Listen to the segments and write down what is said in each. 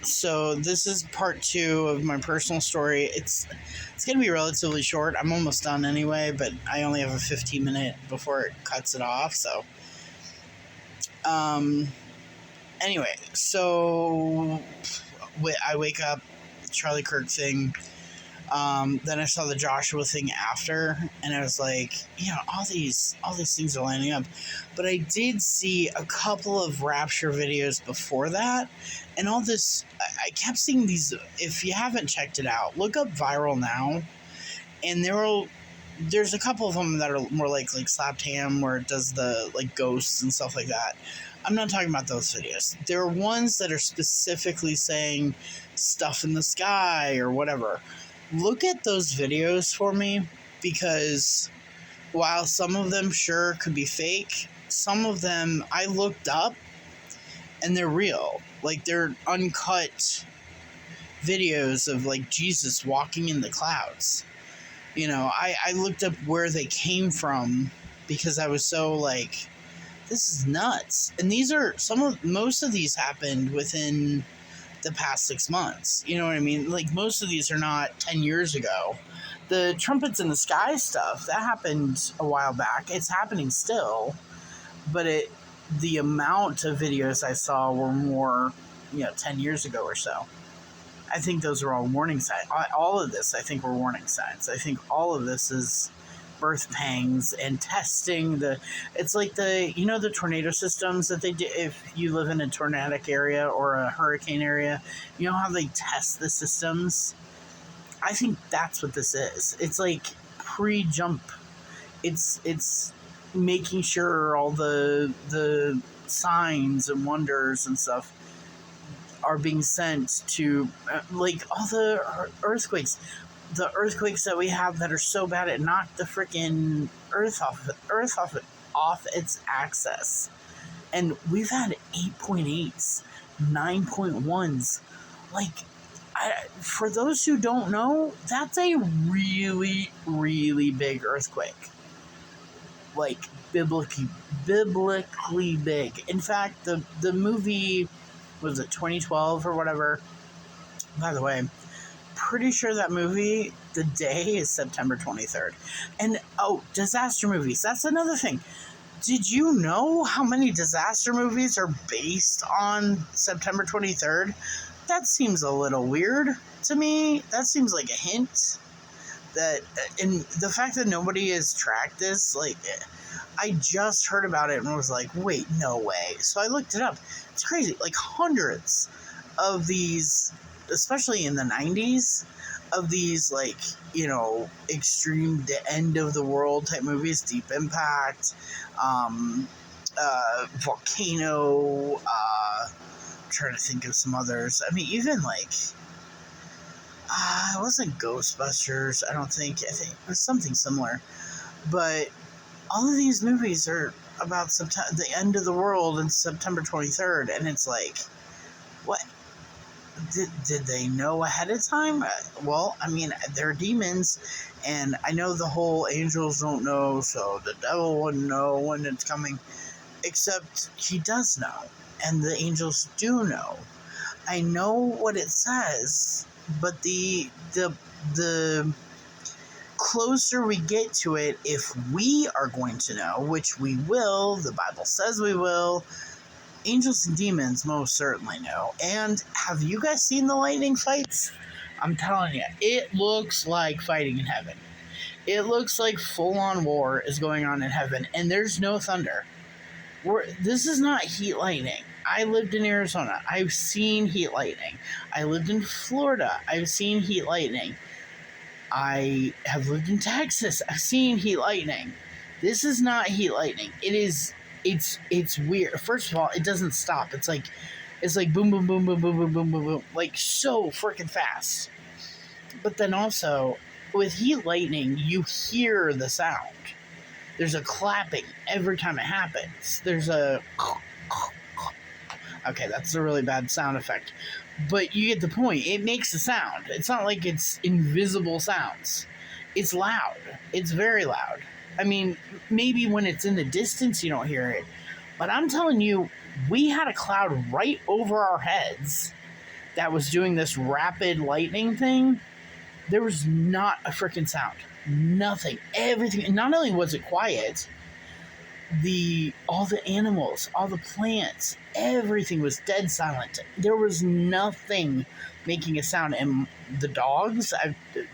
So this is part 2 of my personal story. It's going to be relatively short. I'm almost done anyway, but I only have a 15-minute before it cuts it off. So, anyway, so I wake up, Charlie Kirk thing. Then I saw the Joshua thing after, and I was like, all these things are lining up. But I did see a couple of Rapture videos before that, and all this. I kept seeing these. If you haven't checked it out, look up Viral Now, and there's a couple of them that are more like Slapped Ham, where it does the ghosts and stuff like that. I'm not talking about those videos. There are ones that are specifically saying stuff in the sky or whatever. Look at those videos for me, because while some of them sure could be fake, some of them I looked up and they're real. They're uncut videos of Jesus walking in the clouds. I looked up where they came from because I was so this is nuts. And most of these happened within the past 6 months. You know what I mean? Most of these are not 10 years ago. The trumpets in the sky stuff, that happened a while back. It's happening still, but the amount of videos I saw were more, 10 years ago or so. I think those are all warning signs. All of this, I think, were warning signs. I think all of this is birth pangs and testing it's like the tornado systems that they do if you live in a tornadic area or a hurricane area. You know how they test the systems? I think that's what this is. It's like pre-jump. It's making sure all the signs and wonders and stuff are being sent to all the earthquakes. The earthquakes that we have that are so bad it knocked the freaking earth off its axis. And we've had 8.8s, 9.1s. For those who don't know, that's a really, really big earthquake. Biblically big. In fact, the movie, was it 2012 or whatever? By the way, pretty sure that movie, the day is September 23rd. And, disaster movies. That's another thing. Did you know how many disaster movies are based on September 23rd? That seems a little weird to me. That seems like a hint that, and the fact that nobody has tracked this, I just heard about it and was like, wait, no way. So I looked it up. It's crazy. Hundreds of these, especially in the 90s, of these extreme end of the world type movies, Deep Impact, Volcano, trying to think of some others. I mean, even it wasn't Ghostbusters, I think it was something similar. But all of these movies are about the end of the world and September 23rd, and it's what? Did they know ahead of time? Well, I mean, they're demons, and I know the whole angels don't know, so the devil wouldn't know when it's coming, except he does know, and the angels do know. I know what it says, but the closer we get to it, if we are going to know, which we will, the Bible says we will, angels and demons most certainly know. And have you guys seen the lightning fights? I'm telling you, it looks like fighting in heaven. It looks like full-on war is going on in heaven, and there's no thunder. This is not heat lightning. I lived in Arizona. I've seen heat lightning. I lived in Florida. I've seen heat lightning. I have lived in Texas. I've seen heat lightning. This is not heat lightning. It's weird. First of all, it doesn't stop. It's like boom, boom, boom, boom, boom, boom, boom, boom, boom, so freaking fast. But then also, with heat lightning, you hear the sound. There's a clapping every time it happens. There's a... Okay, that's a really bad sound effect. But you get the point. It makes a sound. It's not like it's invisible sounds. It's loud. It's very loud. I mean, maybe when it's in the distance you don't hear it. But I'm telling you, we had a cloud right over our heads that was doing this rapid lightning thing, there was not a freaking sound. Nothing. Everything. And not only was it quiet, all the animals, all the plants, everything was dead silent. There was nothing making a sound. And the dogs,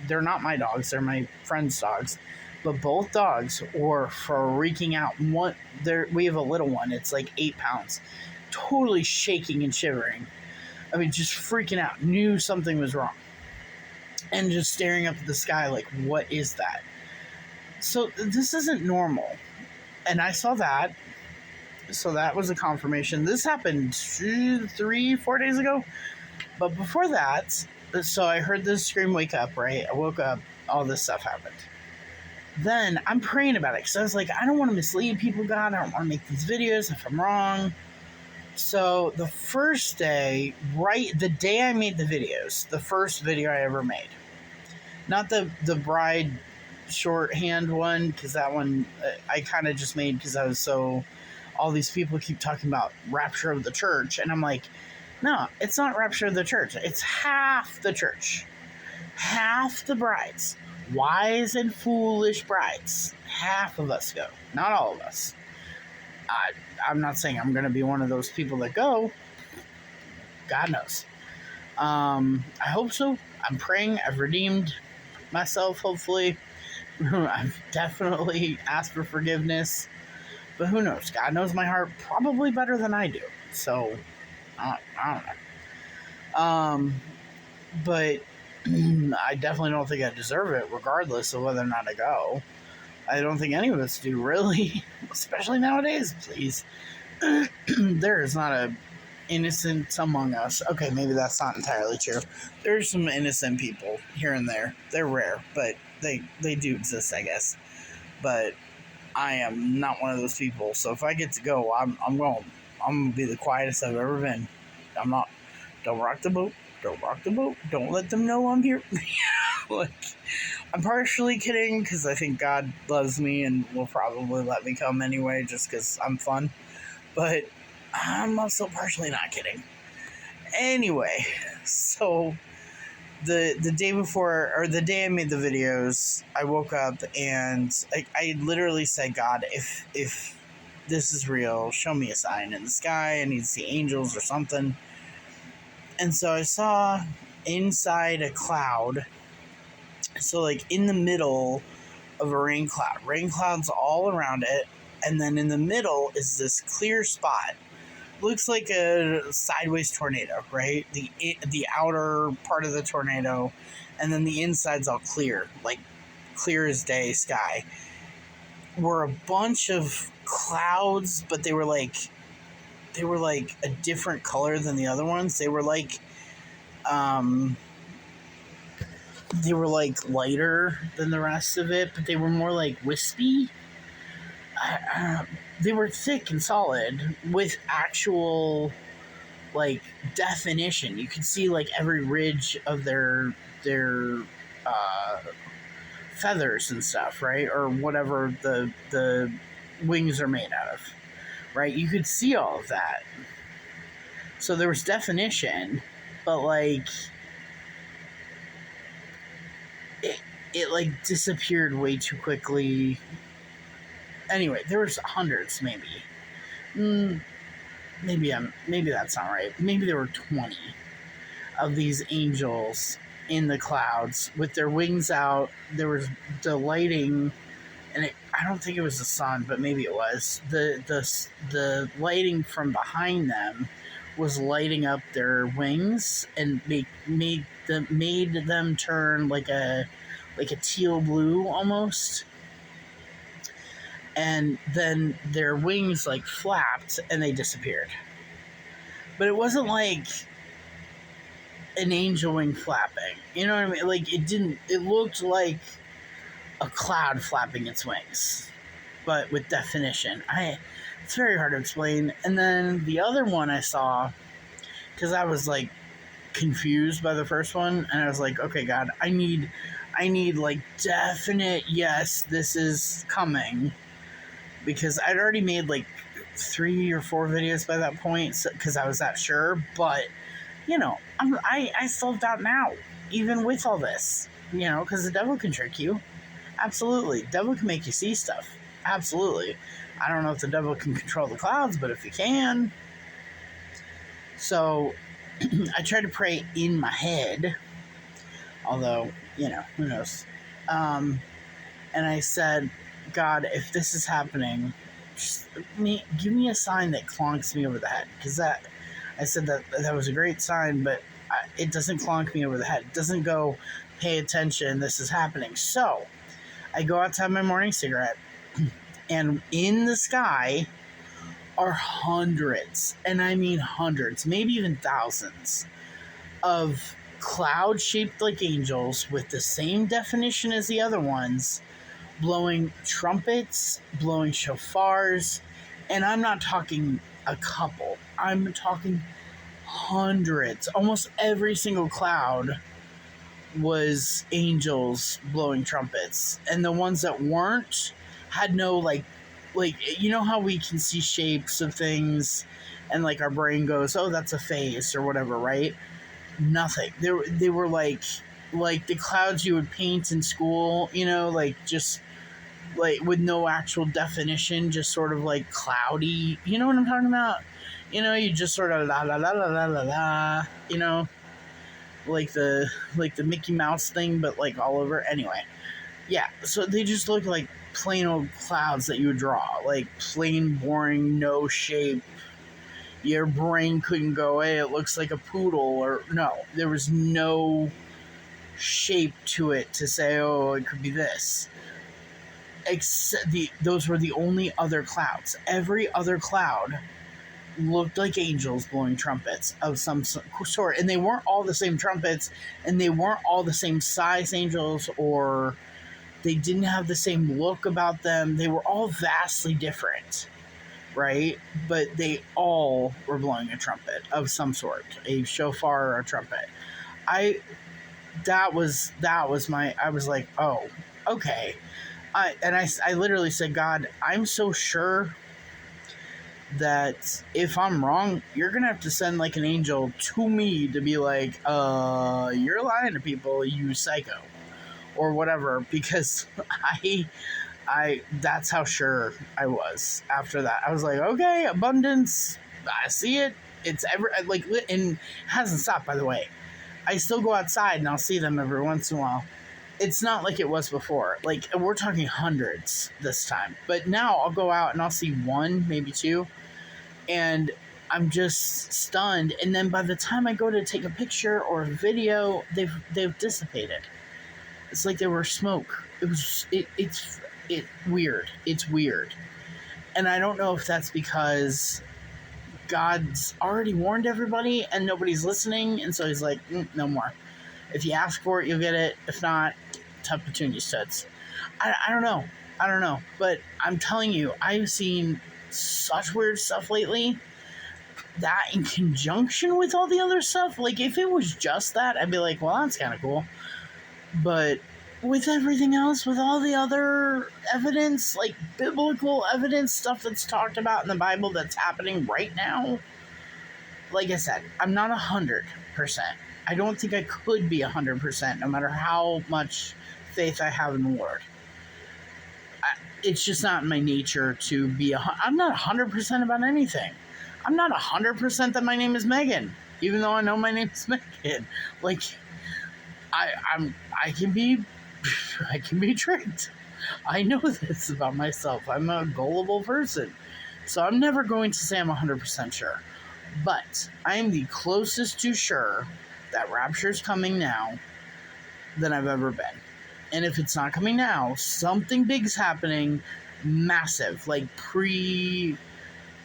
they're not my dogs, they're my friend's dogs. But both dogs were freaking out. We have a little one, it's like 8 pounds, totally shaking and shivering. I mean, just freaking out, knew something was wrong. And just staring up at the sky like, what is that? So this isn't normal. And I saw that. So that was a confirmation. This happened 3-4 days ago. But before that, so I heard this scream, wake up, right? I woke up, all this stuff happened. Then I'm praying about it because I was like, I don't want to mislead people, God. I don't want to make these videos if I'm wrong. So the first day, right, the day I made the videos, the first video I ever made, not the bride shorthand one, because that one I kind of just made because I was all these people keep talking about rapture of the church, and I'm like, no, it's not rapture of the church. It's half the church. Half the brides. Wise and foolish brides. Half of us go. Not all of us. I'm not saying I'm going to be one of those people that go. God knows. I hope so. I'm praying. I've redeemed myself, hopefully. I've definitely asked for forgiveness. But who knows? God knows my heart probably better than I do. So, I don't know. But I definitely don't think I deserve it, regardless of whether or not I go. I don't think any of us do, really. Especially nowadays, please. There is not a innocent among us. Okay, maybe that's not entirely true. There's some innocent people here and there. They're rare, but they do exist, I guess. But I am not one of those people. So if I get to go, I'm going. I'm gonna be the quietest I've ever been. I'm not. Don't rock the boat. Don't rock the boat. Don't let them know I'm here. Like, I'm partially kidding because I think God loves me and will probably let me come anyway, just because I'm fun. But I'm also partially not kidding. Anyway, so the day before, or the day I made the videos, I woke up and I literally said, God, if this is real, show me a sign in the sky. I need to see angels or something. And so I saw inside a cloud, so like in the middle of a rain clouds all around it, and then in the middle is this clear spot. Looks like a sideways tornado, right? The outer part of the tornado, and then the inside's all clear, like clear as day sky. Were a bunch of clouds, but they were like a different color than the other ones. They were like lighter than the rest of it, but they were more like wispy. They were thick and solid with actual like definition. You could see like every ridge of their feathers and stuff, right? Or whatever the wings are made out of, right? You could see all of that. So there was definition, but like it like disappeared way too quickly. Anyway, there was hundreds, maybe. Maybe that's not right. Maybe there were 20 of these angels in the clouds with their wings out. There was the lighting, and I don't think it was the sun, but maybe it was. The lighting from behind them was lighting up their wings and made them turn like a teal blue almost. And then their wings like flapped and they disappeared. But it wasn't like an angel wing flapping. You know what I mean? Like it looked like a cloud flapping its wings, but with definition. It's very hard to explain. And then the other one I saw, because I was like confused by the first one, and I was like, okay, God, I need like definite, yes, this is coming. Because I'd already made like 3 or 4 videos by that point, because I was that sure. But I still doubt now, even with all this, because the devil can trick you. Absolutely. Devil can make you see stuff. Absolutely. I don't know if the devil can control the clouds, but if he can. So I try to pray in my head, although, who knows. And I said, God, if this is happening, just give me a sign that clonks me over the head. Because I said that was a great sign, but it doesn't clonk me over the head. It doesn't go, pay attention, this is happening. So I go out to have my morning cigarette, and in the sky are hundreds, and I mean hundreds, maybe even thousands, of clouds shaped like angels with the same definition as the other ones, blowing trumpets, blowing shofars, and I'm not talking a couple, I'm talking hundreds. Almost every single cloud was angels blowing trumpets, and the ones that weren't had no like how we can see shapes of things and like our brain goes, oh, that's a face or whatever, right? Nothing. They were like the clouds you would paint in school, like just like with no actual definition, just sort of like cloudy, you know what I'm talking about? You just sort of la la la la la la la, like the Mickey Mouse thing, but like all over. Anyway, yeah. So they just look like plain old clouds that you would draw, like plain boring, no shape. Your brain couldn't go, hey, it looks like a poodle, or no, there was no shape to it to say, oh, it could be this. Except those were the only other clouds. Every other cloud looked like angels blowing trumpets of some sort, and they weren't all the same trumpets, and they weren't all the same size angels, or they didn't have the same look about them. They were all vastly different, right? But they all were blowing a trumpet of some sort, a shofar or a trumpet. I was like, oh, okay. I literally said, God, I'm so sure that if I'm wrong, you're gonna have to send like an angel to me to be like, you're lying to people, you psycho, or whatever, because I that's how sure I was after that. I was like, okay, abundance, I see it. It's and it hasn't stopped, by the way. I still go outside and I'll see them every once in a while. It's not like it was before. Like, we're talking hundreds this time. But now I'll go out and I'll see one, maybe two, and I'm just stunned. And then by the time I go to take a picture or a video, they've dissipated. It's like they were smoke. It's weird. It's weird. And I don't know if that's because God's already warned everybody and nobody's listening, and so he's like, no more. If you ask for it, you'll get it. If not, tough between you studs. I don't know. But I'm telling you, I've seen such weird stuff lately that in conjunction with all the other stuff, like if it was just that, I'd be like, well, that's kind of cool. But with everything else, with all the other evidence, like biblical evidence, stuff that's talked about in the Bible that's happening right now, like I said, I'm not 100%. I don't think I could be 100%, no matter how much faith I have in the Lord. It's just not in my nature to be I'm not 100% about anything. I'm not 100% that my name is Megan, even though I know my name is Megan. Like, I can be tricked. I know this about myself. I'm a gullible person. So I'm never going to say I'm 100% sure. But I am the closest to sure that rapture's coming now than I've ever been. And if it's not coming now, something big's happening, massive, like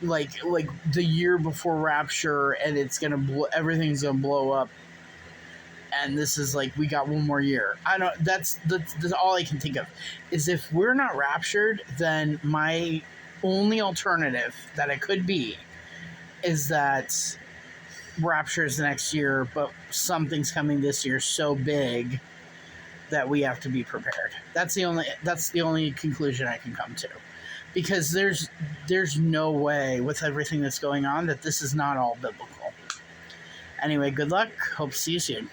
like the year before rapture, and it's gonna everything's gonna blow up. And this is like, we got one more year. That's all I can think of. Is if we're not raptured, then my only alternative that it could be is that rapture is next year, but something's coming this year so big that we have to be prepared. That's the only conclusion I can come to. Because there's no way, with everything that's going on, that this is not all biblical. Anyway, good luck. Hope to see you soon.